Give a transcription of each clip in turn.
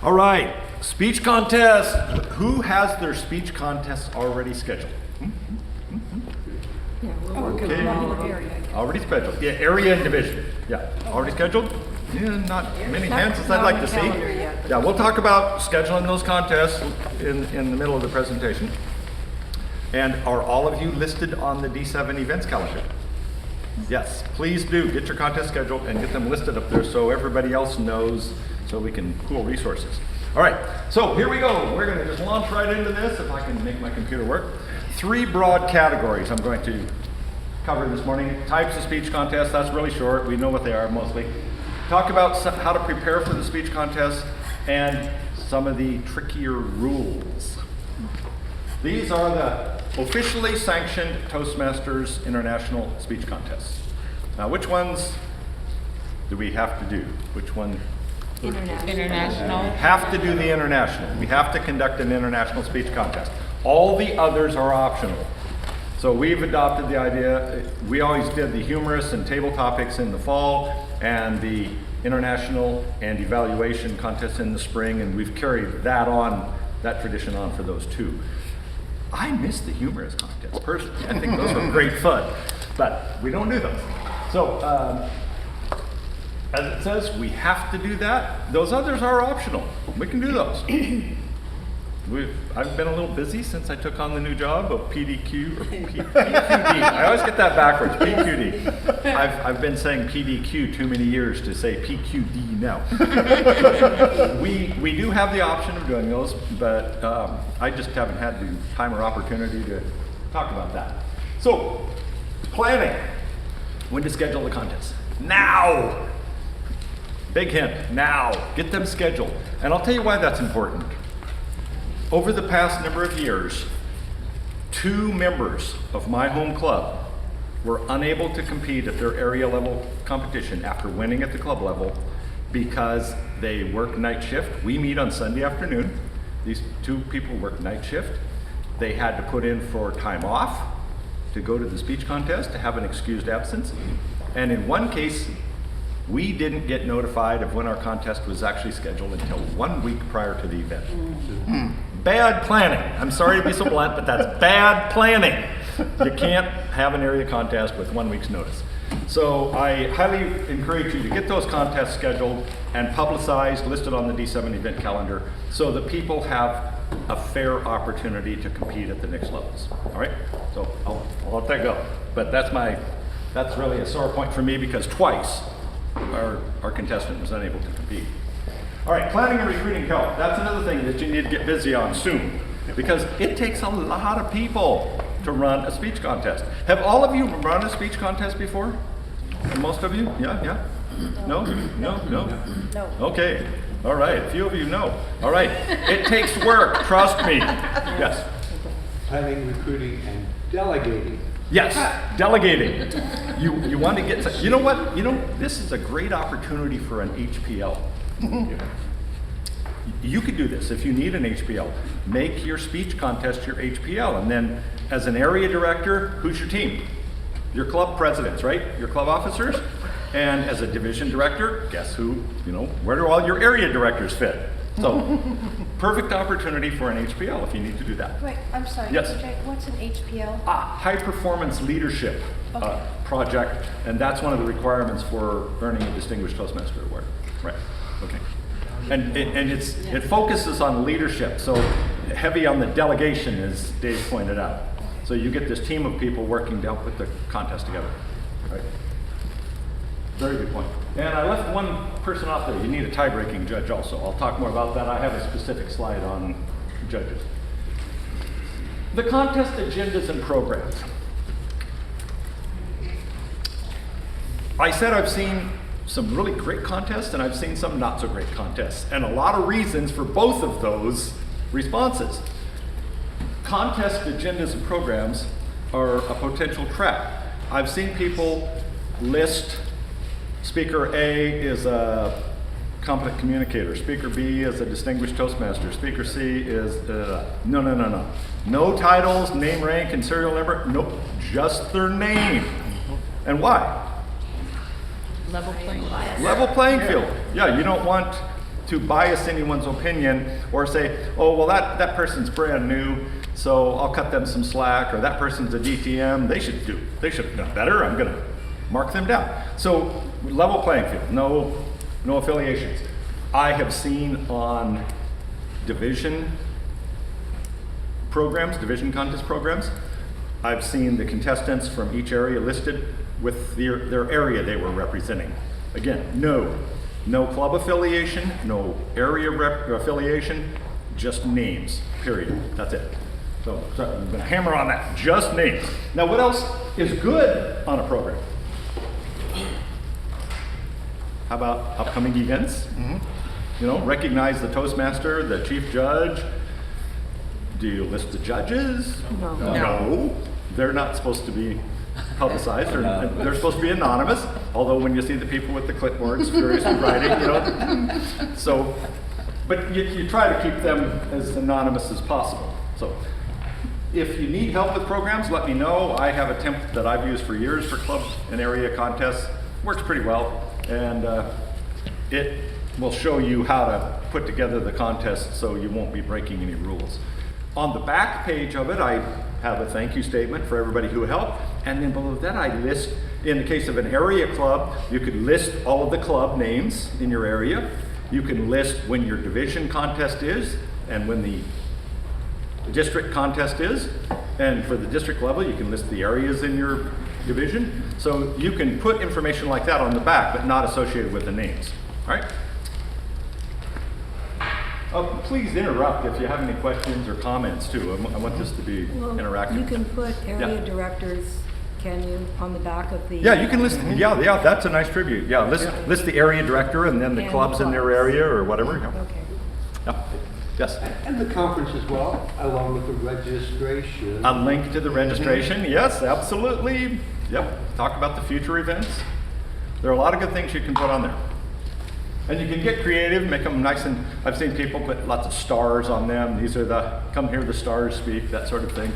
All right, speech contest. Who has their speech contest already scheduled? Yeah, we're working Okay. on our area. Already scheduled. Yeah, area and division. Yeah, already scheduled? Yeah, not many hands as I'd Not like on to the see. calendar yet. Yeah, we'll talk about scheduling those contests in the middle of the presentation. And are all of you listed on the D7 events calendar? Yes, please do. Get your contest scheduled and get them listed up there so everybody else knows, so we can pool resources. All right, so here we go. We're gonna just launch right into this, if I can make my computer work. 3 broad categories I'm going to cover this morning. Types of speech contests, that's really short. We know what they are mostly. Talk about how to prepare for the speech contest and some of the trickier rules. These are the officially sanctioned Toastmasters International Speech Contests. Now, which ones do we have to do? Which one? International. We have to do the international. We have to conduct an international speech contest. All the others are optional. So we've adopted the idea, we always did the humorous and table topics in the fall and the international and evaluation contests in the spring, and we've carried that tradition on for those 2. I miss the humorous contests personally. I think those were great fun, but we don't do those. So, as it says, we have to do that. Those others are optional. We can do those. I've been a little busy since I took on the new job of PDQ or PQD. I always get that backwards, PQD. I've been saying PDQ too many years to say PQD now. we do have the option of doing those, but I just haven't had the time or opportunity to talk about that. So, planning. When to schedule the contest. Now! Big hint, now. Get them scheduled. And I'll tell you why that's important. Over the past number of years, 2 members of my home club were unable to compete at their area level competition after winning at the club level because they work night shift. We meet on Sunday afternoon. These 2 people work night shift. They had to put in for time off to go to the speech contest to have an excused absence. And in one case, we didn't get notified of when our contest was actually scheduled until 1 week prior to the event. Bad planning. I'm sorry to be so blunt, but that's bad planning. You can't have an area contest with 1 week's notice. So I highly encourage you to get those contests scheduled and publicized, listed on the D7 event calendar, so that people have a fair opportunity to compete at the next levels. All right? So I'll let that go. But that's really a sore point for me because twice our contestant was unable to compete. All right, planning and recruiting help. That's another thing that you need to get busy on soon because it takes a lot of people to run a speech contest. Have all of you run a speech contest before? Most of you? Yeah? No? Okay. All right, a few of you know. All right, it takes work, trust me. Yes? Planning, recruiting, and delegating. Yes, delegating. You want to get, you know what? This is a great opportunity for an HPL. You could do this if you need an HPL. Make your speech contest your HPL, and then as an area director, who's your team? Your club presidents, right? Your club officers. And as a division director, guess who, where do all your area directors fit? So, perfect opportunity for an HPL if you need to do that. Wait, I'm sorry. Yes. PJ, what's an HPL? High performance leadership project, and that's one of the requirements for earning a Distinguished Toastmaster Award. Right. Okay. And it focuses on leadership, so heavy on the delegation, as Dave pointed out. So you get this team of people working to help put the contest together. Right. Very good point. And I left one person off there. You need a tie-breaking judge also. I'll talk more about that. I have a specific slide on judges. The contest agendas and programs. I said I've seen some really great contests and I've seen some not so great contests, and a lot of reasons for both of those responses. Contest agendas and programs are a potential trap. I've seen people list Speaker A is a competent communicator, Speaker B is a distinguished Toastmaster, Speaker C is, no. No titles, name, rank, and serial number, nope, just their name. And why? Level playing field. Level playing field. Yeah, you don't want to bias anyone's opinion or say, oh, well, that person's brand new, so I'll cut them some slack, or that person's a DTM, they should have done better, I'm gonna mark them down. So level playing field, no affiliations. I have seen on division programs, division contest programs, I've seen the contestants from each area listed with their area they were representing. Again, no club affiliation, no area affiliation, just names, period. That's it. So I'm gonna hammer on that, just names. Now what else is good on a program? How about upcoming events? You know, recognize the Toastmaster, the chief judge. Do you list the judges? No. No. They're not supposed to be publicized. They're supposed to be anonymous. Although when you see the people with the clipboards furiously writing, you know. So, but you try to keep them as anonymous as possible. So, if you need help with programs, let me know. I have a template that I've used for years for club and area contests. Works pretty well, and it will show you how to put together the contest so you won't be breaking any rules. On the back page of it, I have a thank you statement for everybody who helped, and then below that I list, in the case of an area club, you could list all of the club names in your area. You can list when your division contest is and when the district contest is, and for the district level you can list the areas in your division. So you can put information like that on the back but not associated with the names. All right? Please interrupt if you have any questions or comments too. I want this to be interactive. You can put area Yeah. directors, can you, on the back of the? Yeah, you can list, yeah, that's a nice tribute. Yeah, list the area director and then the And clubs in their clubs. area or whatever. Yeah. Okay. Yeah. Yes. And the conference as well, along with the registration. A link to the registration, yes, absolutely. Yep, talk about the future events. There are a lot of good things you can put on there. And you can get creative, make them nice, and I've seen people put lots of stars on them. These are the, come hear the stars speak, that sort of thing.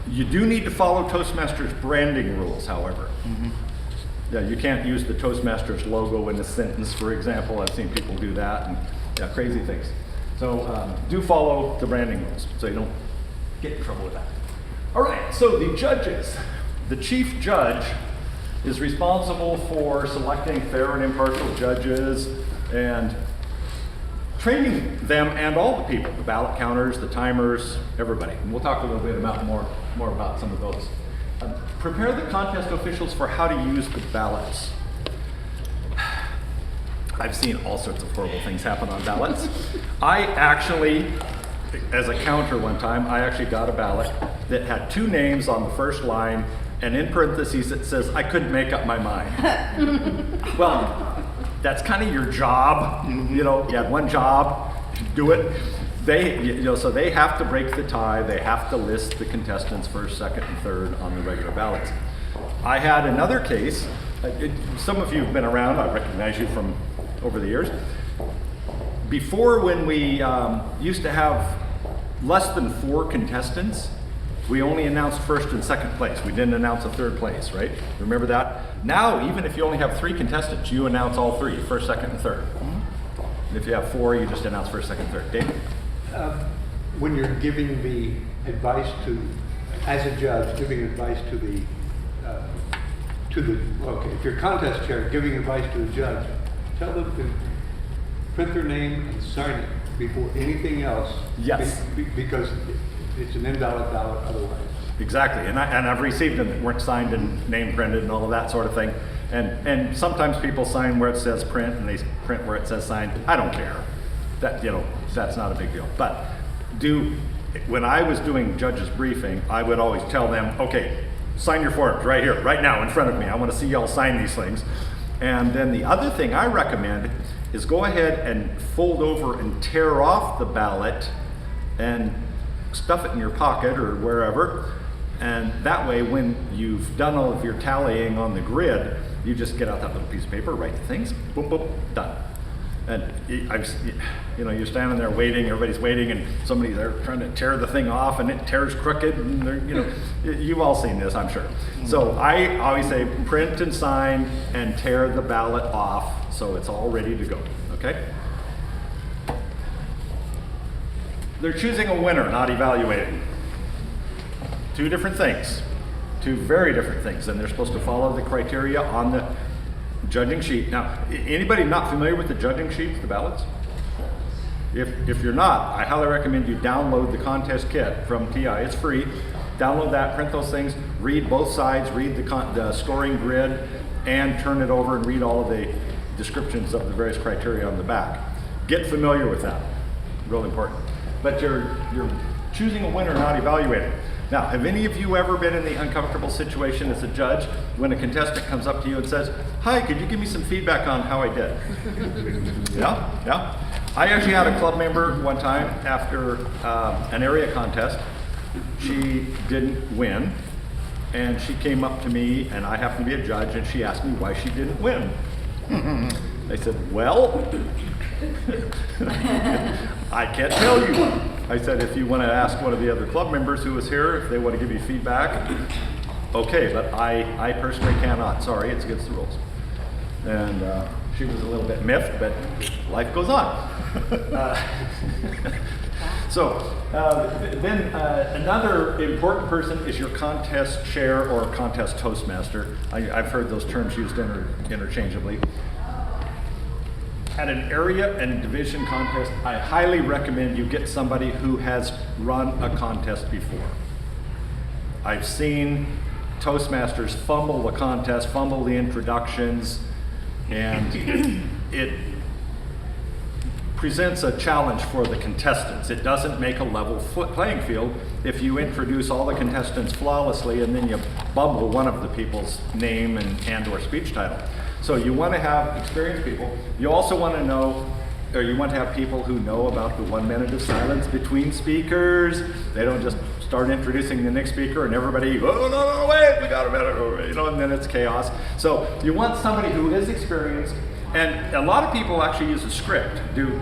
You do need to follow Toastmasters branding rules, however. Yeah, you can't use the Toastmasters logo in a sentence, for example. I've seen people do that, and yeah, crazy things. So do follow the branding rules so you don't get in trouble with that. All right, so the judges. The chief judge is responsible for selecting fair and impartial judges and training them and all the people, the ballot counters, the timers, everybody. And we'll talk a little bit about more about some of those. Prepare the contest officials for how to use the ballots. I've seen all sorts of horrible things happen on ballots. I actually, as a counter one time, I actually got a ballot that had 2 names on the first line, and in parentheses it says, I couldn't make up my mind. Well, that's kind of your job. You know, you had one job, do it. So they have to break the tie. They have to list the contestants first, second, and third on the regular ballots. I had another case. Some of you have been around. I recognize you from over the years. Before, when we used to have less than 4 contestants, we only announced first and second place. We didn't announce a third place, right? Remember that? Now, even if you only have 3 contestants, you announce all 3, first, second, and third. And if you have 4, you just announce first, second, third. David? When you're giving the advice to, as a judge, giving advice to the, okay, if you're contest chair, giving advice to the judge, tell them to print their name and sign it before anything else. Yes. Because it's an invalid ballot otherwise. Exactly, and I've received them that weren't signed and name printed and all of that sort of thing. And sometimes people sign where it says print and they print where it says sign. I don't care. That, you know, that's not a big deal. But when I was doing judges briefing, I would always tell them, okay, sign your forms right here, right now in front of me. I want to see y'all sign these things. And then the other thing I recommend is go ahead and fold over and tear off the ballot and stuff it in your pocket or wherever. And that way, when you've done all of your tallying on the grid, you just get out that little piece of paper, write the things, boom, boom, done. And you're standing there waiting, everybody's waiting, and somebody's there trying to tear the thing off, and it tears crooked, and you've all seen this, I'm sure. So I always say print and sign and tear the ballot off so it's all ready to go, okay? They're choosing a winner, not evaluating. Two different things. Two very different things, and they're supposed to follow the criteria on the judging sheet. Now, anybody not familiar with the judging sheets, the ballots? If you're not, I highly recommend you download the contest kit from TI. It's free. Download that, print those things, read both sides, read the scoring grid, and turn it over and read all of the descriptions of the various criteria on the back. Get familiar with that. Real important. But you're choosing a winner, not evaluating. Now, have any of you ever been in the uncomfortable situation as a judge when a contestant comes up to you and says, "Hi, could you give me some feedback on how I did?" Yeah. I actually had a club member one time after an area contest. She didn't win, and she came up to me, and I happened to be a judge, and she asked me why she didn't win. I said, "Well, I can't tell you." I said, "If you want to ask one of the other club members who was here, if they want to give you feedback, okay, but I personally cannot. Sorry, it's against the rules." And she was a little bit miffed, but life goes on. Then another important person is your contest chair or contest toastmaster. I've heard those terms used interchangeably. At an area and division contest, I highly recommend you get somebody who has run a contest before. I've seen toastmasters fumble the contest, fumble the introductions, and it presents a challenge for the contestants. It doesn't make a level playing field if you introduce all the contestants flawlessly and then you bumble one of the people's name and or speech title. So you want to have experienced people. You also want to know, or you want to have people who know about the 1 minute of silence between speakers. They don't just start introducing the next speaker and everybody, "Oh, no, wait, we got a minute," and then it's chaos. So you want somebody who is experienced, and a lot of people actually use a script.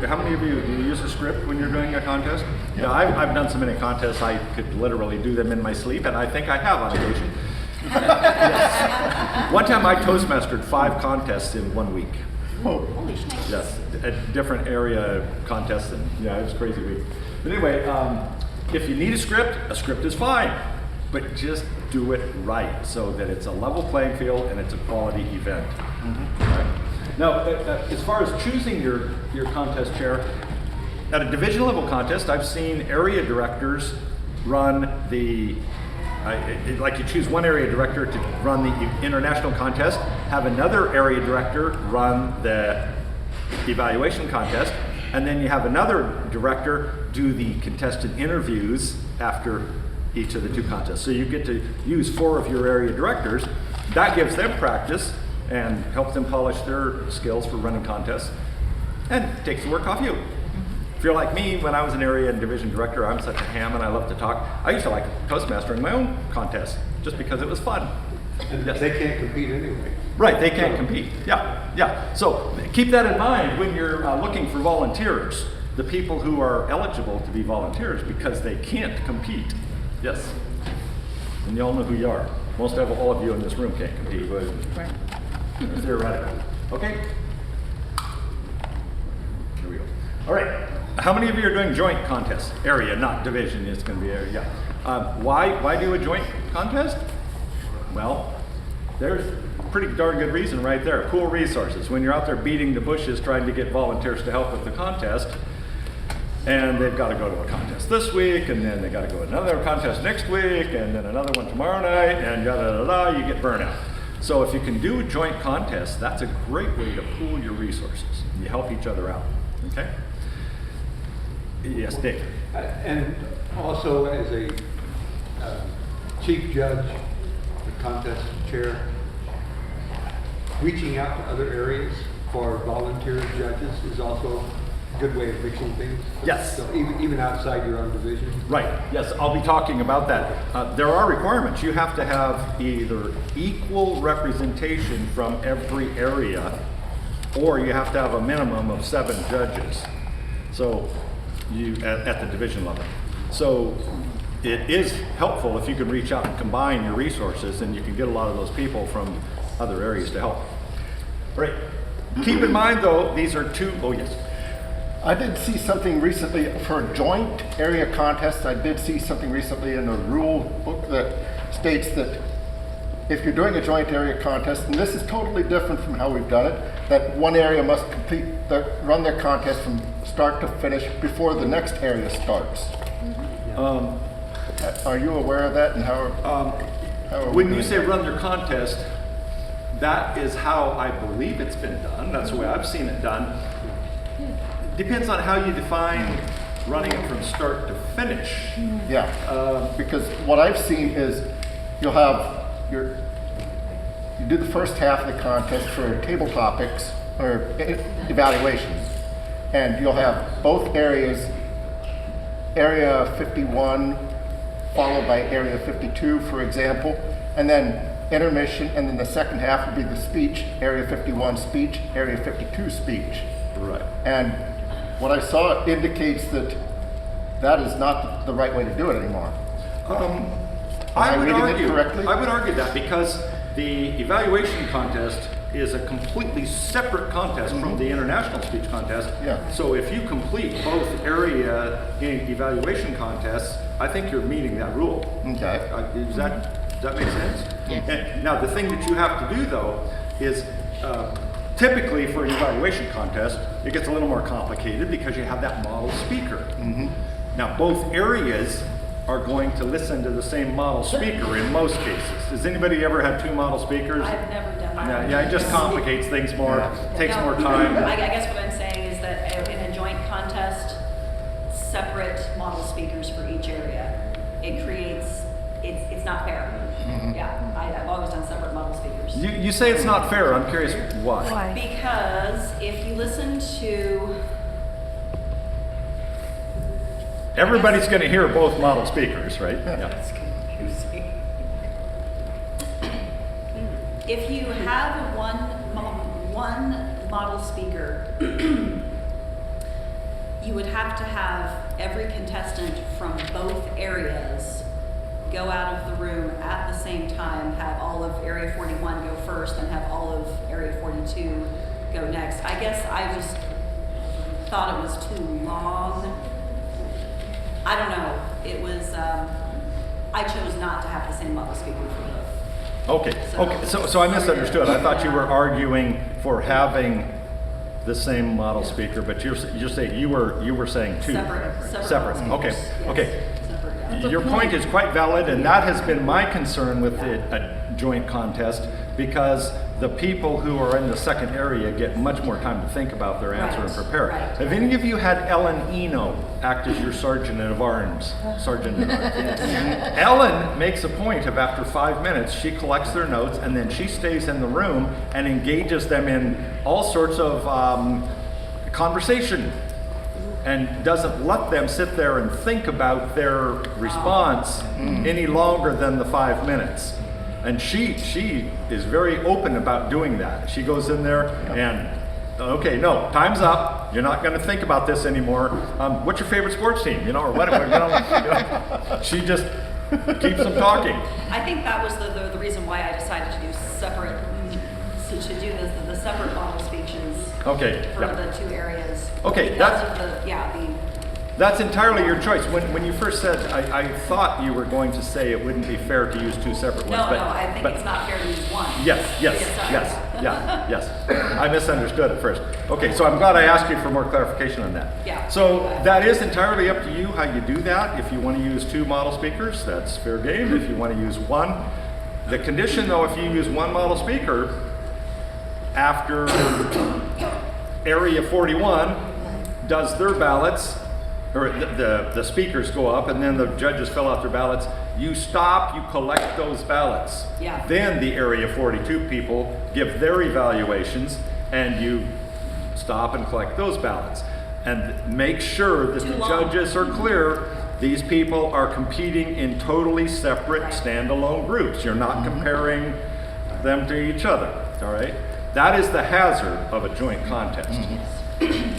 How many of you, do you use a script when you're doing a contest? Yeah, I've done so many contests, I could literally do them in my sleep, and I think I have on occasion. Yes. One time I toastmastered 5 contests in 1 week. Yes, at different area contests, and yeah, it was a crazy week. But anyway, if you need a script is fine, but just do it right so that it's a level playing field and it's a quality event. Right? Now, as far as choosing your contest chair, at a division level contest, I've seen area directors run like you choose one area director to run the international contest, have another area director run the evaluation contest, and then you have another director do the contestant interviews after each of the 2 contests. So you get to use 4 of your area directors. That gives them practice and helps them polish their skills for running contests, and takes the work off you. If you're like me, when I was an area and division director, I'm such a ham and I love to talk. I used to like toastmastering my own contest just because it was fun. And Yes. they can't compete anyway. Right, they can't compete. Yeah. So keep that in mind when you're looking for volunteers, the people who are eligible to be volunteers because they can't compete. Yes. And you all know who you are. Most of all of you in this room can't compete. But Right. it's theoretical. Okay? Here we go. All right. How many of you are doing joint contests? Area, not division. It's going to be area. Yeah. Why do a joint contest? Well, there's a pretty darn good reason right there. Pool resources. When you're out there beating the bushes trying to get volunteers to help with the contest, and they've got to go to a contest this week, and then they got to go to another contest next week, and then another one tomorrow night, and you get burnout. So if you can do a joint contest, that's a great way to pool your resources. You help each other out. Okay? Yes, Dave. And also as a chief judge, the contest chair, reaching out to other areas for volunteer judges is also a good way of fixing things. Yes. So even outside your own division. Right, yes, I'll be talking about that. There are requirements. You have to have either equal representation from every area, or you have to have a minimum of 7 judges. So at the division level. So it is helpful if you can reach out and combine your resources, and you can get a lot of those people from other areas to help. Right. Keep in mind though, these are 2, oh yes. I did see something recently for a joint area contest. I did see something recently in the rule book that states that if you're doing a joint area contest, and this is totally different from how we've done it, that one area must run their contest from start to finish before the next area starts. Are you aware of that, and how are we When you doing say that? run their contest, that is how I believe it's been done. That's the way I've seen it done. Depends on how you define running it from start to finish. Yeah, because what I've seen is you'll have you do the first half of the contest for table topics or evaluations, and you'll have both areas, area 51 followed by area 52, for example, and then intermission, and then the second half would be the speech, area 51 speech, area 52 speech. Right. And what I saw indicates that that is not the right way to do it anymore. I I would reading it argue. correctly? I would argue that because the evaluation contest is a completely separate contest from the international speech contest. Yeah. So if you complete both area evaluation contests, I think you're meeting that rule. Okay. Does that make sense? Yes. And now the thing that you have to do though is typically for an evaluation contest, it gets a little more complicated because you have that model speaker. Now both areas are going to listen to the same model speaker in most cases. Has anybody ever had two model speakers? I've never done that. Yeah, it just complicates things more, takes No, more time. I guess what I'm saying is that in a joint contest, separate model speakers for each area. It creates, it's not fair. Yeah, I've always done separate model speakers. You say it's not fair, I'm curious why. Why? Because if you listen to, Everybody's gonna hear both model speakers, right? Yeah. it's confusing. If you have one model speaker, you would have to have every contestant from both areas go out of the room at the same time, have all of Area 41 go first, and have all of Area 42 go next. I guess I just thought it was too long. I don't know. It was, I chose not to have the same model speaker for both. Okay, so I misunderstood. I thought you were arguing for having the same model speaker, but you're saying, you were saying two. Separate. Okay, Yes. okay. Separate, yeah. Your point is quite valid, and that has been my concern with a joint contest, because the people who are in the second area get much more time to think about their answer and Right, prepare. right. Have any of you had Ellen Eno act as your sergeant at arms? Sergeant at arms. Ellen makes a point of after 5 minutes, she collects their notes, and then she stays in the room and engages them in all sorts of conversation, and doesn't let them sit there and think about their response any longer than the 5 minutes. And she is very open about doing that. She goes in there and, okay, no, time's up. You're not going to think about this anymore. What's your favorite sports team? You know, or whatever. She just keeps them talking. I think that was the reason why I decided to do separate, to do the separate model speeches Okay. for Yeah. the two areas. Okay, Because of the That's entirely your choice. When you first said, I thought you were going to say it wouldn't be fair to use two separate ones. no, but, I think but- it's not fair to use one. Yes, yes. I misunderstood at first. Okay, so I'm glad I asked you for more clarification on that. Yeah. So that is entirely up to you how you do that. If you want to use two model speakers, that's fair game. If you want to use one, the condition though, if you use one model speaker, after Area 41 does their ballots, or the speakers go up, and then the judges fill out their ballots, you stop, you collect those ballots. Yeah. Then the Area 42 people give their evaluations, and you stop and collect those ballots. And make sure that Too the long. judges are clear, these people are competing in totally separate Right. standalone groups. You're not comparing them to each other, all right? That is the hazard of a joint contest.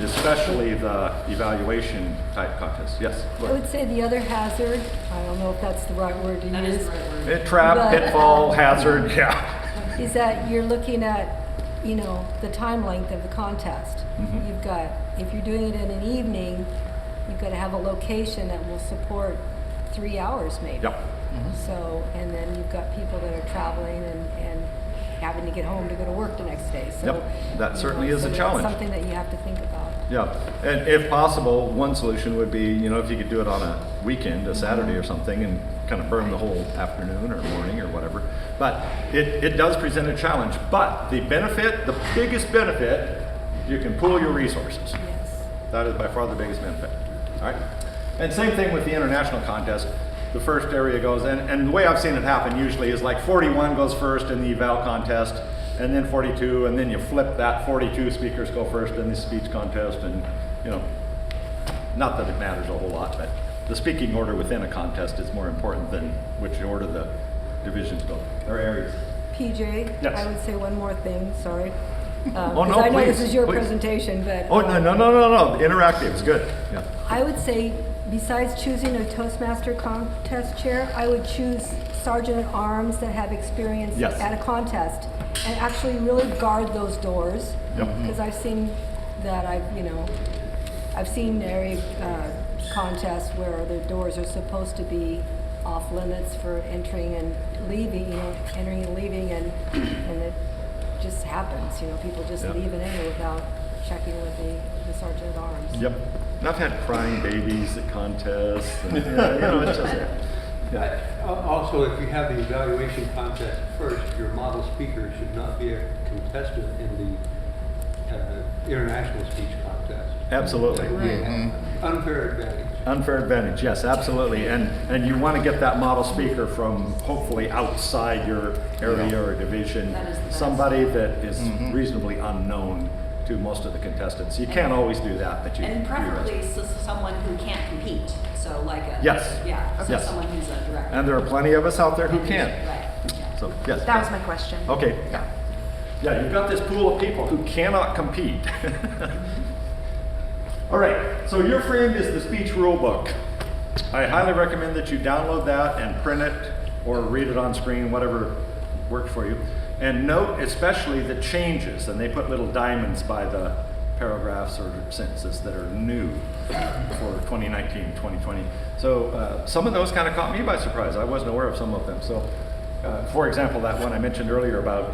Especially the evaluation type contest. Yes? I would say the other hazard, I don't know if that's the right word to That use, is the right word. Trap, But, pitfall, hazard, yeah. is that you're looking at you know, the time length of the contest. Mhm. You've got, if you're doing it in an evening, you've got to have a location that will support 3 hours maybe. Yep. So, and then you've got people that are traveling and having to get home to go to work the next day. So, Yep, that you certainly know, is a so challenge. That's something that you have to think about. Yeah, and if possible, one solution would be, you know, if you could do it on a weekend, a Saturday or something, and kind of burn the whole afternoon or morning or whatever. But it does present a challenge. But the benefit, the biggest benefit, you can pool your resources. Yes. That is by far the biggest benefit. All right. And same thing with the international contest. The first area goes, and the way I've seen it happen usually is like 41 goes first in the eval contest, and then 42, and then you flip that, 42 speakers go first in the speech contest, and you know, not that it matters a whole lot, but the speaking order within a contest is more important than which order the divisions go, or areas. PJ, Yes. I would say one more thing, sorry. Oh, no, 'Cause I know please, this is your please. presentation, but. Oh, no, interactive is good, yeah. I would say, besides choosing a Toastmaster contest chair, I would choose sergeant at arms that have experience Yes. at a contest and actually really guard those doors. Yep. Because I've seen that, I've seen area contests where the doors are supposed to be off limits for entering and leaving, entering and leaving, and it just happens, people just Yeah. leave and enter without checking with the sergeant at arms. Yep. And I've had crying babies at contests, and, it's just, yeah. Also, if you have the evaluation contest first, your model speaker should not be a contestant in the international speech contest. Absolutely. Unfair advantage. Unfair advantage, yes, absolutely. And you want to get that model speaker from hopefully outside your area or division, That is the best. somebody that is reasonably unknown to most of the contestants. You can't always do that, but you And do your best. preferably someone who can't compete, so like a. Yes. Yeah, so Yes. someone who's a director. And there are plenty of us out there who can. Right, yeah. So, yes. That was my question. Okay, yeah. Yeah, you've got this pool of people who cannot compete. All right, so your friend is the speech rule book. I highly recommend that you download that and print it or read it on screen, whatever works for you. And note especially the changes, and they put little diamonds by the paragraphs or sentences that are new for 2019, 2020. So some of those kind of caught me by surprise. I wasn't aware of some of them. So for example, that one I mentioned earlier about,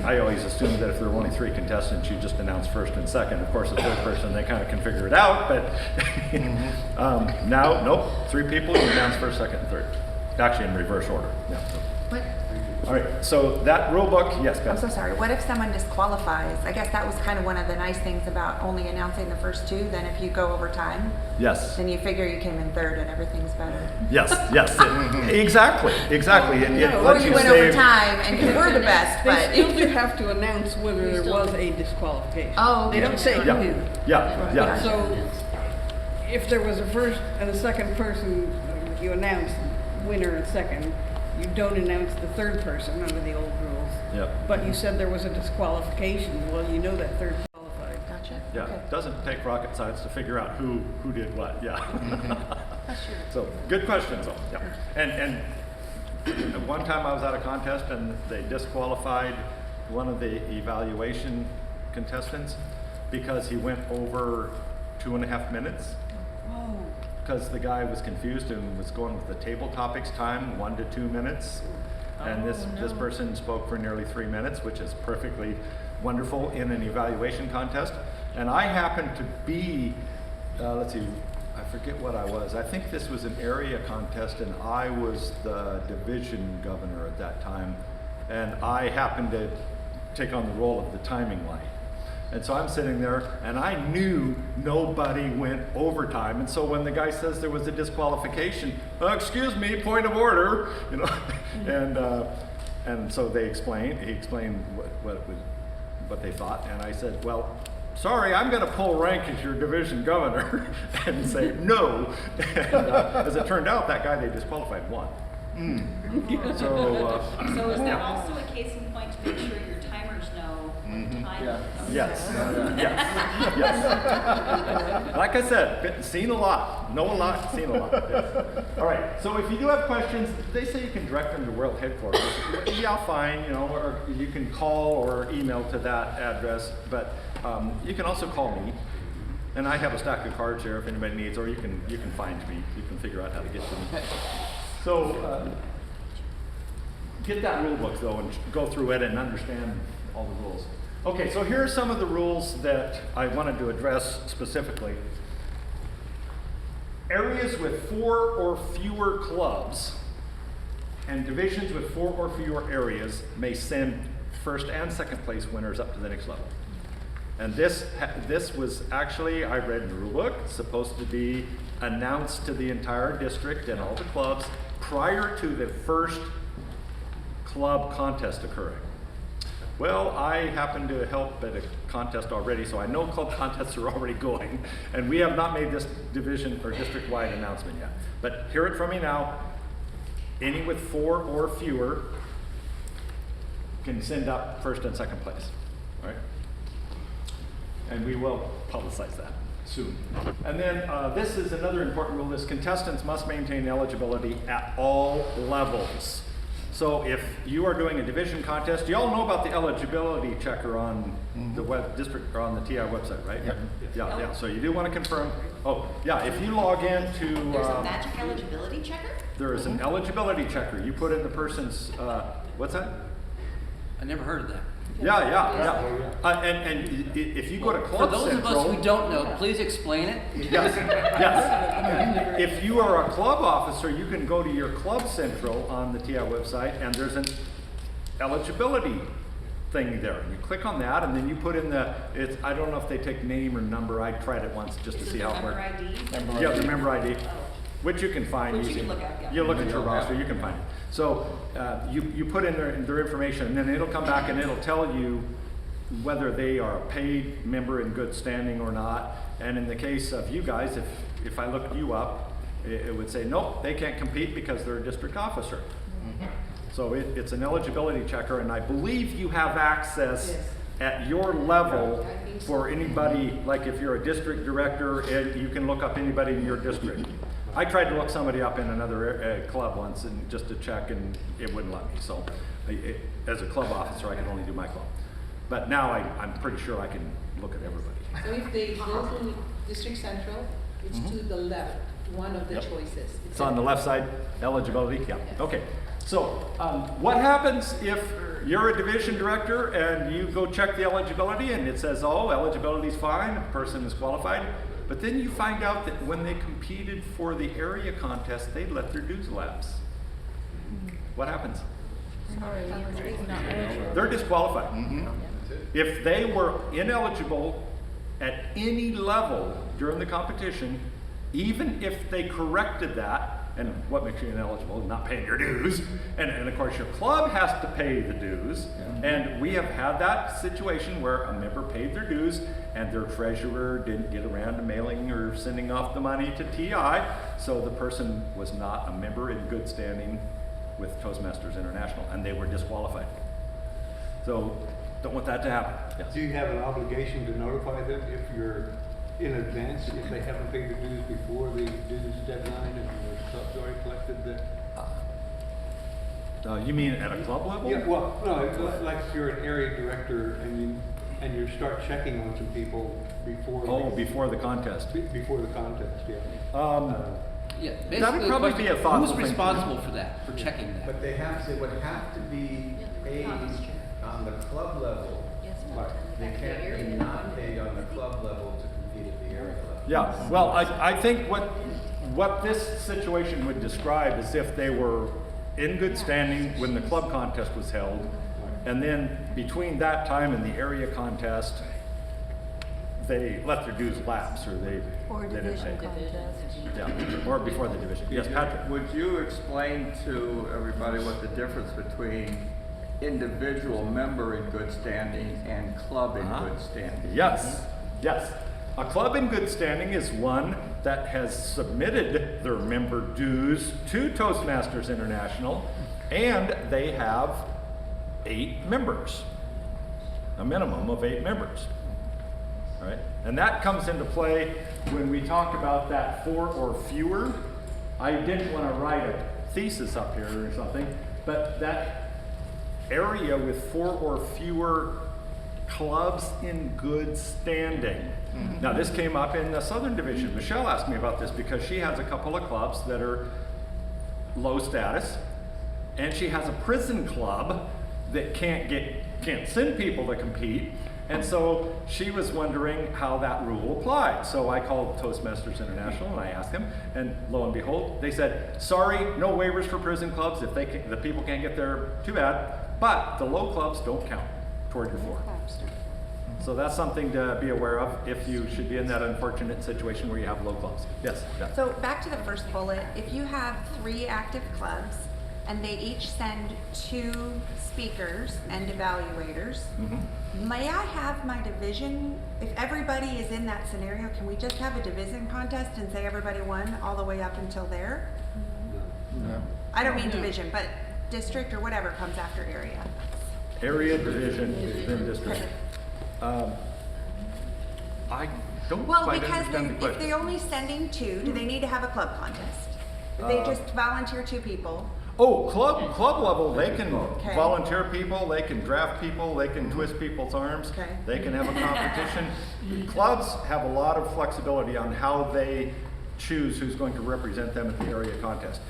I always assumed that if there were only 3 contestants, you just announce first and second. Of course, the third person, they kind of can figure it out, but now, nope, 3 people, you announce first, second, and third. Actually, in reverse order. Yeah. What? All right, so that rule book, yes, I'm Beth? so sorry. What if someone disqualifies? I guess that was kind of one of the nice things about only announcing the first 2. Then if you go over time, Yes, then you figure you came in third and everything's better. yes, yes. Exactly. It Or lets you you went over save. time and you were the best, They but still do have to announce whether there was a disqualification. Oh, They don't say Yeah, who. yeah. So if there was a first and a second person, you announce winner and second, you don't announce the third person under the old rules. Yep. But you said there was a disqualification, well, you know that third qualified. gotcha. Yeah, Okay. it doesn't take rocket science to figure out who did what, yeah. That's true. So, good questions though, yeah. And one time I was at a contest and they disqualified one of the evaluation contestants because he went over 2.5 minutes. Oh. Because the guy was confused and was going with the table topics time, 1 to 2 minutes. And this person spoke for nearly 3 minutes, which is perfectly wonderful in an evaluation contest. And I happened to be, let's see, I forget what I was. I think this was an area contest and I was the division governor at that time. And I happened to take on the role of the timing light. And so I'm sitting there, and I knew nobody went overtime. And so when the guy says there was a disqualification, excuse me, point of order, and so he explained what they thought, and I said, well, sorry, I'm going to pull rank as your division governor, and say no. And as it turned out, that guy they disqualified won. So So is that yeah. also a case in point to make sure your timers know Yes, yes. Like I said, seen a lot, know a lot, seen a lot. Yes. All right, so if you do have questions, they say you can direct them to world headquarters. Yeah, fine, you know, or you can call or email to that address, but you can also call me. And I have a stack of cards here if anybody needs, or you can find me. You can figure out how to get to me. So get that rule book though and go through it and understand all the rules. Okay, so here are some of the rules that I wanted to address specifically. Areas with 4 or fewer clubs and divisions with 4 or fewer areas may send first and second place winners up to the next level. And this was actually, I read in the rule book, supposed to be announced to the entire district and all the clubs prior to the first club contest occurring. Well, I happen to help at a contest already, so I know club contests are already going, and we have not made this division or district-wide announcement yet. But hear it from me now. Any with 4 or fewer can send up first and second place, all right? And we will publicize that soon. And then this is another important rule, is contestants must maintain eligibility at all levels. So if you are doing a division contest, you all know about the eligibility checker on the web district or on the TI website, right? Yep. Yeah. So you do want to confirm. Oh, yeah. If you log into There's a magic eligibility checker? there is an eligibility checker. You put in the person's what's that? I never heard of that. Yeah. And if you go to For Club those Central, of us who don't know, please explain it. yes. If you are a club officer, you can go to your Club Central on the TI website, and there's an eligibility thing there. And you click on that, and then you put in I don't know if they take name or number. I tried it once just to see how it works. ID? Yeah, the member ID, which you can find Which you using. can look at, yeah. You look at your roster, you can find it. So you put in their information, and then it'll come back and it'll tell you whether they are a paid member in good standing or not. And in the case of you guys, if I looked you up, it would say, nope, they can't compete because they're a district officer. So it's an eligibility checker, and I believe you have access at your level for anybody, like if you're a district director, and you can look up anybody in your district. I tried to look somebody up in another club once and just to check, and it wouldn't let me. So as a club officer, I can only do my club. But now I'm pretty sure I can look at everybody. So if they go to District Central, it's to the left, one of the Yep. choices. It's on the left side, eligibility, yeah, okay. So what happens if you're a division director and you go check the eligibility and it says, oh, eligibility's fine, the person is qualified, but then you find out that when they competed for the area contest, they let their dues lapse. What happens? Sorry, They're disqualified. If they were ineligible at any level during the competition, even if they corrected that, and what makes you ineligible? Not paying your dues. And of course, your club has to pay the dues. And we have had that situation where a member paid their dues and their treasurer didn't get around to mailing or sending off the money to TI. So the person was not a member in good standing with Toastmasters International, and they were disqualified. So don't want that to happen. Yes. Do you have an obligation to notify them if you're in advance, if they haven't paid the dues before the dues deadline and the sub's already collected the? You mean at a club level? Yeah, well, no, it's like if you're an area director and you start checking on some people before. Oh, before the contest. Before the contest, yeah. Yeah, That would basically the probably question, be a thoughtful who's thing to do. responsible for that, for checking that? But they would have to be paid on the club level. Right. They can't be not paid on the club level to compete at the area level. Yeah, well, I think what this situation would describe is if they were in good standing when the club contest was held, and then between that time and the area contest, they let their dues lapse, or they didn't division pay. contest. Yeah, or before the division. Yes, Patrick? Would you explain to everybody what the difference between individual member in good standing and club in good standing? Yes, yes. A club in good standing is one that has submitted their member dues to Toastmasters International, and they have 8 members. a minimum of 8 members. All right? And that comes into play when we talk about that 4 or fewer. I didn't want to write a thesis up here or something, but that area with 4 or fewer clubs in good standing. Now this came up in the Southern Division. Michelle asked me about this because she has a couple of clubs that are low status, and she has a prison club that can't send people to compete, and so she was wondering how that rule applied. So I called Toastmasters International and I asked them, and lo and behold, they said, sorry, no waivers for prison clubs. If the people can't get there, too bad, but the low clubs don't count toward your 4. So that's something to be aware of if you should be in that unfortunate situation where you have low clubs. Yes, Beth. So back to the first bullet, if you have 3 active clubs and they each send 2 speakers and evaluators, may I have my division, if everybody is in that scenario, can we just have a division contest and say everybody won all the way up until there? No. I don't mean division, but district or whatever comes after area. Area, division, then district. I don't Well, quite because understand the if question. they're only sending 2, do they need to have a club contest? If they just volunteer 2 people? Oh, club level, they can Okay. volunteer people, they can draft people, they can twist people's arms, Okay. they can have a competition. Clubs have a lot of flexibility on how they choose who's going to represent them at the area contest.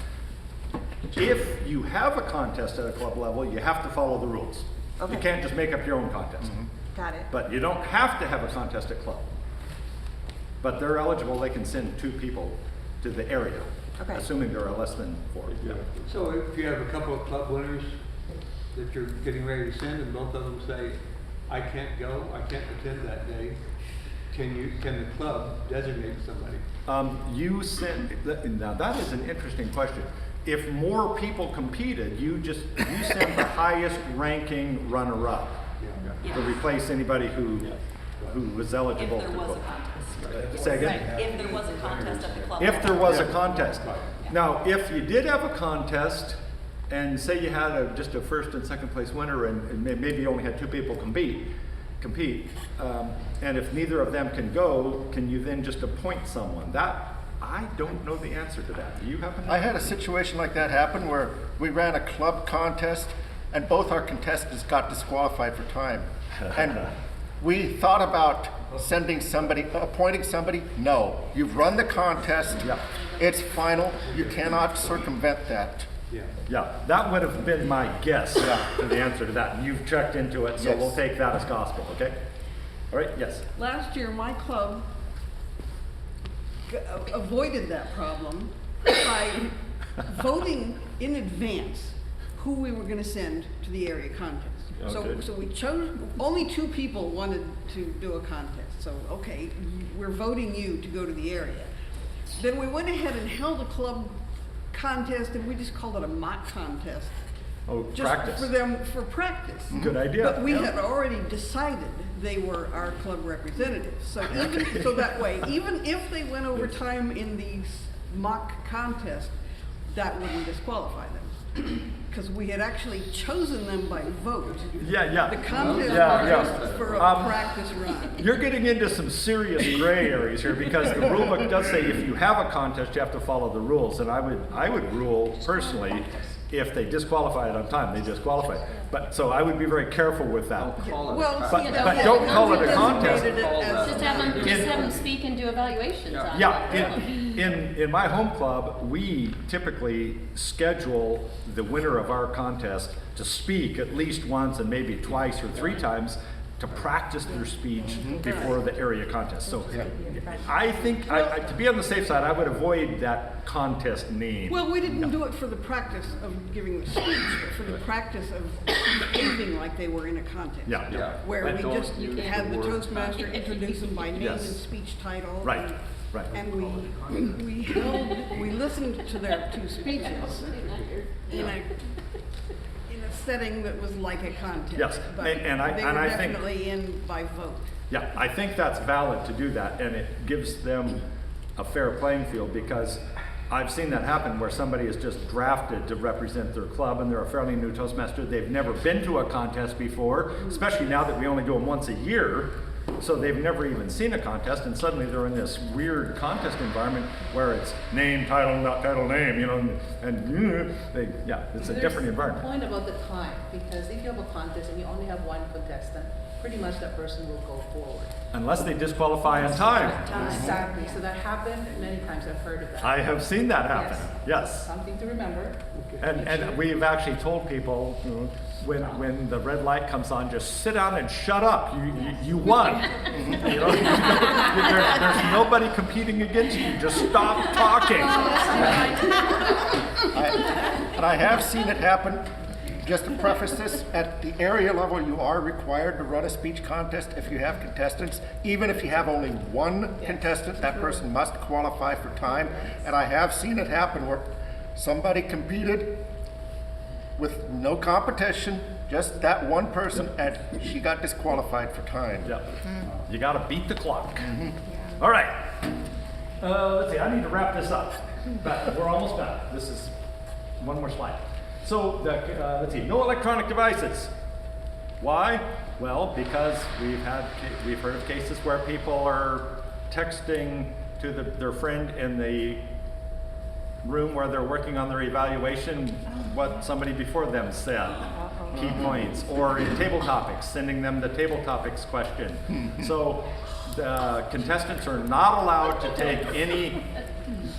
If you have a contest at a club level, you have to follow the rules. You Okay. can't just make up your own contest. Got it. But you don't have to have a contest at club. But they're eligible, they can send 2 people to the area, Okay. assuming there are less than 4. Yeah. So if you have a couple of club winners that you're getting ready to send and both of them say, I can't go, I can't attend that day, can the club designate somebody? Now that is an interesting question. If more people competed, you send the highest ranking runner-up to replace anybody who was eligible If to there was vote. a contest. Say again? Right, if there was a contest at the club. If there was a contest. Yeah. Now, if you did have a contest, and say you had just a first and second place winner, and maybe you only had 2 people compete, and if neither of them can go, can you then just appoint someone? That, I don't know the answer to that. Do you happen to know? I had a situation like that happen where we ran a club contest and both our contestants got disqualified for time. And we thought about appointing somebody. No, you've run the contest. Yeah. It's final. You cannot circumvent that. Yeah, that would have been my guess to the answer to that. You've checked into it, so Yes. we'll take that as gospel, okay? All right, yes. Last year, my club avoided that problem by voting in advance who we were gonna send to the area contest. Okay. So we chose, only 2 people wanted to do a contest, so, okay, we're voting you to go to the area. Then we went ahead and held a club contest, and we just called it a mock contest. Oh, Just practice. for them, for practice. Good idea. But we Yeah. had already decided they were our club representatives, so even, so that way, even if they went over time in these mock contests, that wouldn't disqualify them. Because we had actually chosen them by vote. Yeah. The contest Yeah, was yeah. just for a practice run. You're getting into some serious gray areas here because the rule book does say if you have a contest, you have to follow the rules. And I would rule personally, if they disqualify it on time, they disqualify it. But, so I would be very careful with that. Don't call it a Well, contest. But- see, but that- don't call it a designated contest. it as- Just Have them speak and do evaluations on it. Yeah, in my home club, we typically schedule the winner of our contest to speak at least once and maybe twice or 3 times to practice their speech before the area contest. So I think, to be on the safe side, I would avoid that contest name. Well, we didn't do it for the practice of giving the speech, but for the practice of behaving like they were in a contest. Yeah. Where But we don't just use had the word Toastmaster introduce them by name and Yes. speech title. Right, right. And we listened to their 2 speeches in a setting that was like a contest. Yes, But and I they were think- definitely in by vote. Yeah, I think that's valid to do that, and it gives them a fair playing field because I've seen that happen where somebody is just drafted to represent their club and they're a fairly new Toastmaster. They've never been to a contest before, especially now that we only do them once a year. So they've never even seen a contest, and suddenly they're in this weird contest environment where it's name, title, not title, name, you know, and it's a different environment. There's a point about the time, because if you have a contest and you only have one contestant, pretty much that person will go forward. Unless they disqualify on time. Exactly, so that happened many times, I've heard of that. I have seen that happen, yes. Something to remember. And we've actually told people, you know, when the red light comes on, just sit down and shut up. You won. You know, there's nobody competing against you. Just stop talking. And I have seen it happen. Just to preface this, at the area level, you are required to run a speech contest if you have contestants. Even if you have only one contestant, that person must qualify for time. And I have seen it happen where somebody competed with no competition, just that one person, and she got disqualified for time. Yeah. You got to beat the clock. All right. Let's see. I need to wrap this up, but we're almost done. This is one more slide. So let's see. No electronic devices. Why? Well, because we've heard of cases where people are texting to their friend in the room where they're working on their evaluation what somebody before them said, key points, or in table topics, sending them the table topics question. So the contestants are not allowed to take any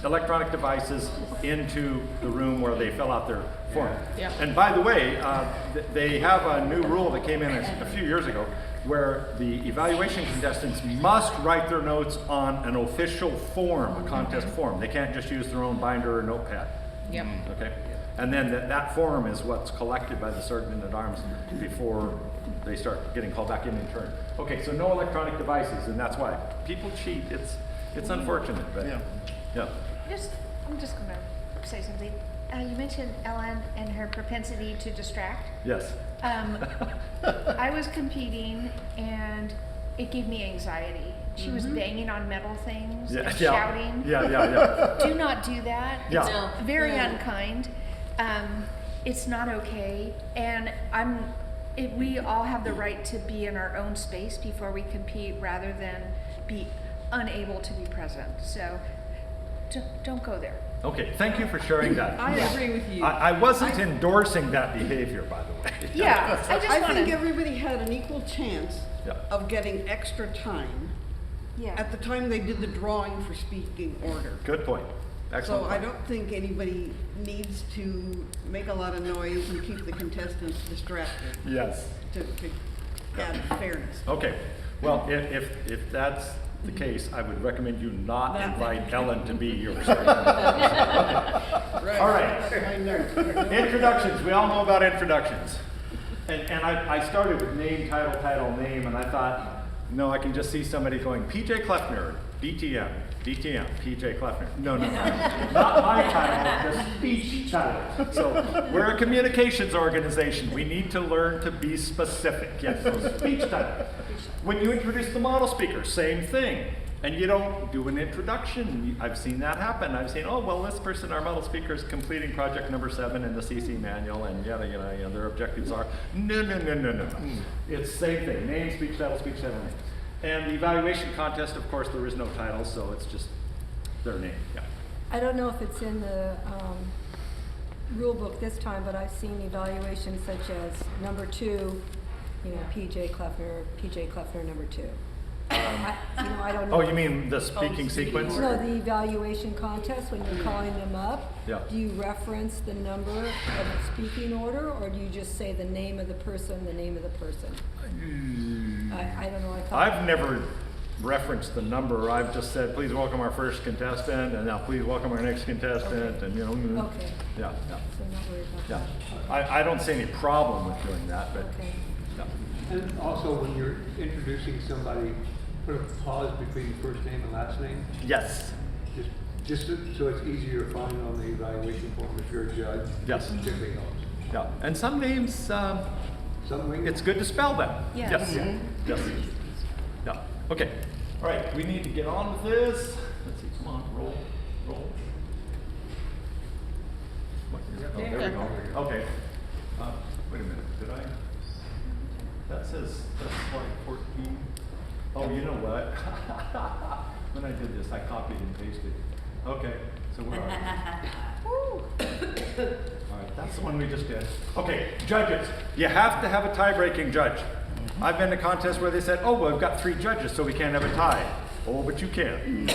electronic devices into the room where they fill out their form. Yeah. And by the way, they have a new rule that came in a few years ago where the evaluation contestants must write their notes on an official form, a contest form. They can't just use their own binder or notepad. Yep. Okay? And then that form is what's collected by the Sergeant-at-Arms before they start getting called back in turn. Okay, so no electronic devices, and that's why. People cheat. It's unfortunate, but yeah. I'm just going to say something. You mentioned Ellen and her propensity to distract. Yes. I was competing and it gave me anxiety. She was banging on metal things and shouting. Yeah. Do not do that. Yeah. It's very unkind. It's not okay. And we all have the right to be in our own space before we compete rather than be unable to be present. So don't go there. Okay, thank you for sharing that. I agree with you. I wasn't endorsing that behavior, by the way. Yeah, I think everybody had an equal chance Yeah. of getting extra time at the time they did the drawing for speaking order. Good point. Excellent So point. I don't think anybody needs to make a lot of noise and keep the contestants distracted Yes. to add fairness. Okay. Well, if that's the case, I would recommend you not invite Ellen to be your secretary. All right. Introductions. We all know about introductions. And I started with name, title, name, and I thought, no, I can just see somebody going, PJ Kleffner, DTM, PJ Kleffner. No. Not my title, the speech title. So we're a communications organization. We need to learn to be specific. Yes, so speech title. When you introduce the model speaker, same thing. And you don't do an introduction. I've seen that happen. I've seen, oh, well, this person, our model speaker, is completing project number 7 in the CC manual, and yada, their objectives are, no. It's same thing, name, speech title, name. And the evaluation contest, of course, there is no title, so it's just their name, yeah. I don't know if it's in the rule book this time, but I've seen evaluations such as number 2, PJ Kleffner number 2. I don't know. Oh, you mean the speaking sequence? No, the evaluation contest, when you're calling them up, Yeah. do you reference the number of the speaking order, or do you just say the name of the person? I don't know. I've never referenced the number. I've just said, please welcome our first contestant, and now please welcome our next contestant, and Okay. Yeah. So not worried about Yeah. that. I don't see any problem with doing that, but. Okay. Yeah. And also, when you're introducing somebody, put a pause between first name and last name. Yes. Just so it's easier to find on the evaluation form if you're a judge. Yes. It typically helps. Yeah. And some names, it's good to spell them. Yes. Yes. Yeah. Okay. All right. We need to get on with this. Let's see. Come on. Roll. Okay. Wait a minute, did I? That says, that's slide 14. Oh, you know what? When I did this, I copied and pasted. Okay, so where are we? All right, that's the one we just did. Okay, judges. You have to have a tie-breaking judge. I've been to contests where they said, oh, well, we've got 3 judges, so we can't have a tie. Oh, but you can.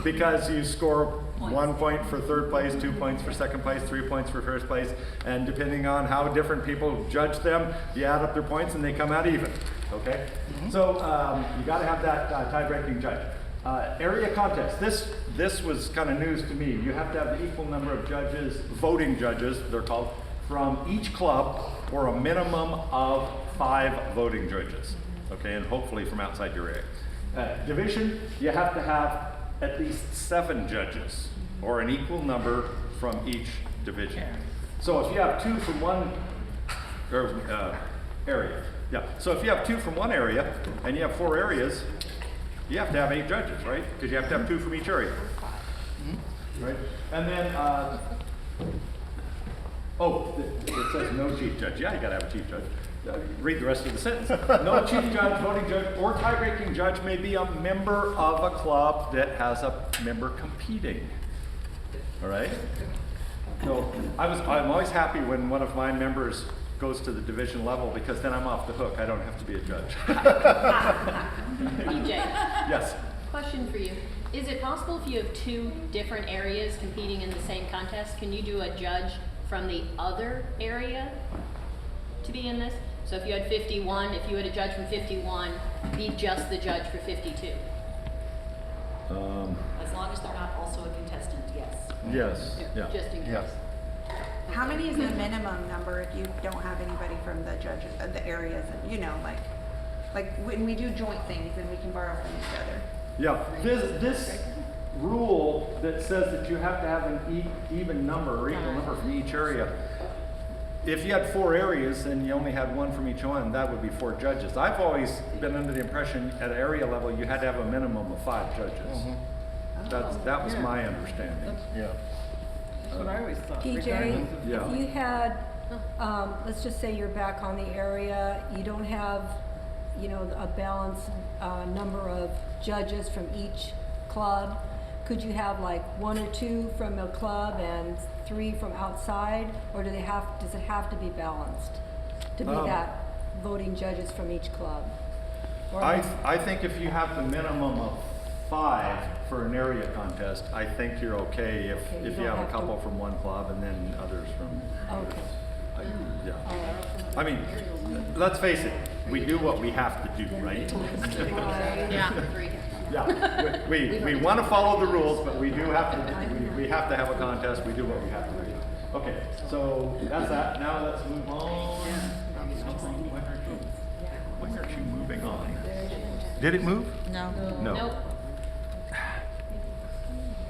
Because you score 1 point for third place, 2 points for second place, 3 points for first place, and depending on how different people judge them, you add up their points and they come out even. Okay? So you got to have that tie-breaking judge. Area contest. This was kind of news to me. You have to have the equal number of judges, voting judges, they're called, from each club, or a minimum of 5 voting judges. Okay, and hopefully from outside your area. Division, you have to have at least 7 judges, or an equal number from each division. So if you have 2 from one area, so if you have 2 from one area and you have 4 areas, you have to have 8 judges, right? Because you have to have 2 from each area. Right? And then, it says no chief judge. Yeah, you gotta have a chief judge. Read the rest of the sentence. No chief judge, voting judge, or tie-breaking judge may be a member of a club that has a member competing. All right? So I'm always happy when one of my members goes to the division level, because then I'm off the hook. I don't have to be a judge. PJ. Yes. Question for you. Is it possible if you have 2 different areas competing in the same contest, can you do a judge from the other area to be in this? So if you had 51, if you had a judge from 51, be just the judge for 52? As long as they're not also a contestant, yes. Yes. Yeah. Just in case. Yes. How many is the minimum number if you don't have anybody from the judges, the areas, and you know, like when we do joint things and we can borrow from each other? Yeah, this rule that says that you have to have an even number or equal number from each area. If you had 4 areas and you only had 1 from each one, that would be 4 judges. I've always been under the impression at area level you had to have a minimum of 5 judges. That was my understanding. Yeah. That's what I always thought. PJ, Yeah. if you had, let's just say you're back on the area, you don't have, a balanced number of judges from each club, could you have like 1 or 2 from a club and 3 from outside, or does it have to be balanced to be that voting judges from each club? Or I think if you have the minimum of 5 for an area contest, I think you're okay if you have a couple from one club and then others from. Okay. Yeah. I mean, let's face it, we do what we have to do, right? Yeah. Yeah, we want to follow the rules, but we do have to, we have to have a contest, we do what we have to do. Okay, so that's that, now let's move on. When are you moving on? Did it move? No. No. Nope.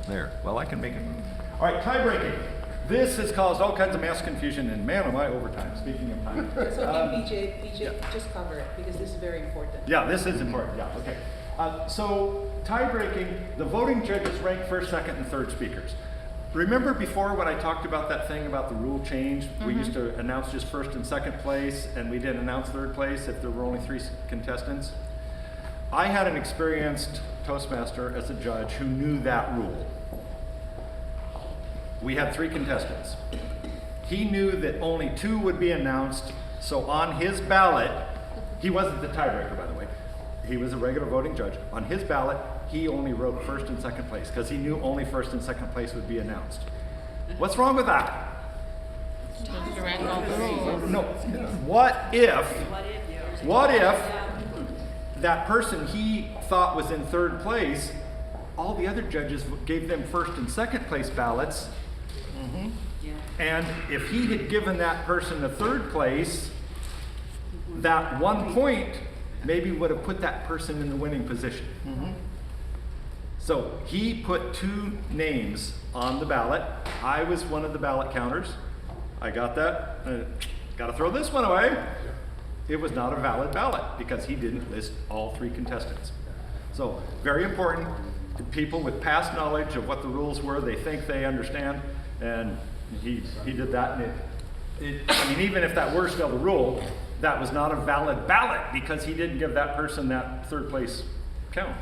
There, well, I can make it move. All right, tie breaking. This has caused all kinds of mass confusion, and man, am I overtime, speaking of time. It's okay, PJ, just cover it, because this is very important. Yeah, this is important, yeah, okay. So, tie-breaking, the voting judges rank first, second, and third speakers. Remember before when I talked about that thing about the rule change? We used to announce just first and second place, and we didn't announce third place if there were only 3 contestants. I had an experienced Toastmaster as a judge who knew that rule. We had 3 contestants. He knew that only 2 would be announced, so on his ballot, he wasn't the tiebreaker, by the way. He was a regular voting judge. On his ballot, he only wrote first and second place because he knew only first and second place would be announced. What's wrong with that? No. What if that person he thought was in third place, all the other judges gave them first and second place ballots, and if he had given that person a third place, that 1 point maybe would have put that person in the winning position. So he put 2 names on the ballot. I was one of the ballot counters. I got that. Got to throw this one away. It was not a valid ballot because he didn't list all 3 contestants. So very important. People with past knowledge of what the rules were, they think they understand, and he did that, and I mean, even if that were still the rule, that was not a valid ballot because he didn't give that person that third place count.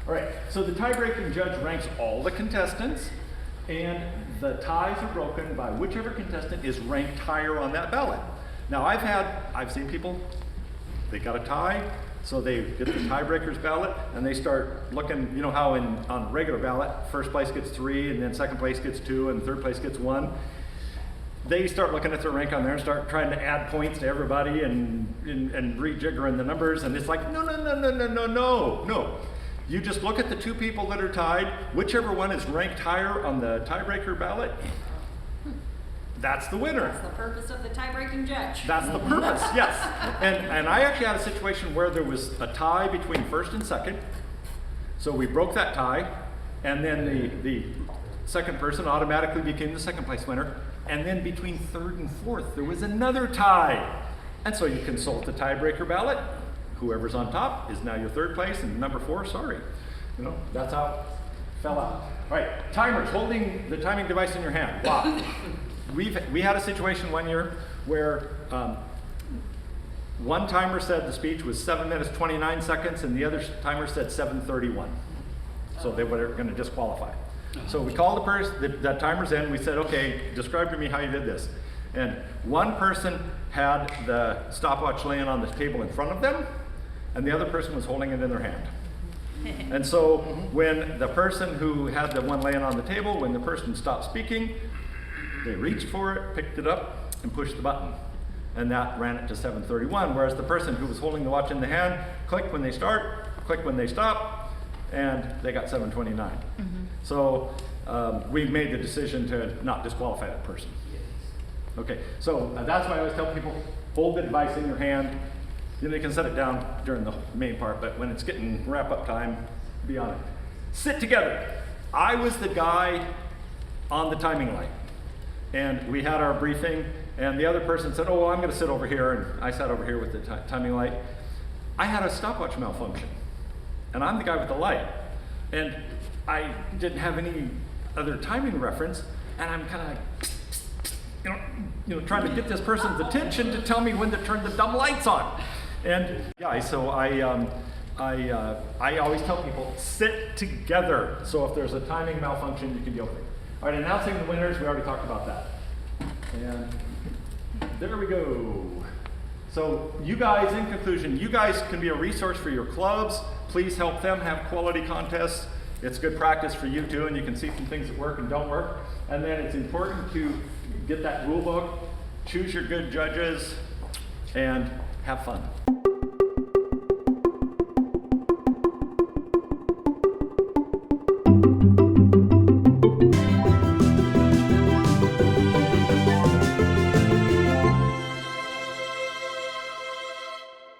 All right, so the tie-breaking judge ranks all the contestants, and the ties are broken by whichever contestant is ranked higher on that ballot. Now I've seen people, they got a tie, so they get the tiebreakers ballot, and they start looking, you know how on a regular ballot, first place gets 3, and then second place gets 2, and third place gets 1. They start looking at their rank on there and start trying to add points to everybody and rejiggering the numbers, and it's like, no. You just look at the 2 people that are tied, whichever one is ranked higher on the tiebreaker ballot, that's the winner. That's the purpose of the tie-breaking judge. That's the purpose, yes. And I actually had a situation where there was a tie between first and second. So we broke that tie, and then the second person automatically became the second place winner. And then between third and fourth, there was another tie. And so you consult the tiebreaker ballot. Whoever's on top is now your third place, and number 4, sorry. You know, that's how it fell out. All right, timers, holding the timing device in your hand. Wow. We had a situation one year where one timer said the speech was 7 minutes 29 seconds, and the other timer said 7:31. So they were going to disqualify. So we called the person that timer's in. We said, okay, describe to me how you did this. And one person had the stopwatch laying on the table in front of them, and the other person was holding it in their hand. And so when the person who had the one laying on the table, when the person stopped speaking, they reached for it, picked it up, and pushed the button. And that ran it to 7:31, whereas the person who was holding the watch in the hand clicked when they start, clicked when they stop, and they got 7:29. So we made the decision to not disqualify that person. Okay, so that's why I always tell people, hold the device in your hand. You know, you can set it down during the main part, but when it's getting wrap-up time, be on it. Sit together. I was the guy on the timing light, and we had our briefing, and the other person said, oh, well, I'm going to sit over here, and I sat over here with the timing light. I had a stopwatch malfunction, and I'm the guy with the light, and I didn't have any other timing reference, and I'm kind of like, you know, trying to get this person's attention to tell me when to turn the dumb lights on. And yeah, so I always tell people, sit together. So if there's a timing malfunction, you can deal with it. All right, announcing the winners, we already talked about that. And there we go. So you guys, in conclusion, you guys can be a resource for your clubs. Please help them have quality contests. It's good practice for you too, and you can see some things that work and don't work. And then it's important to get that rule book, choose your good judges, and have fun.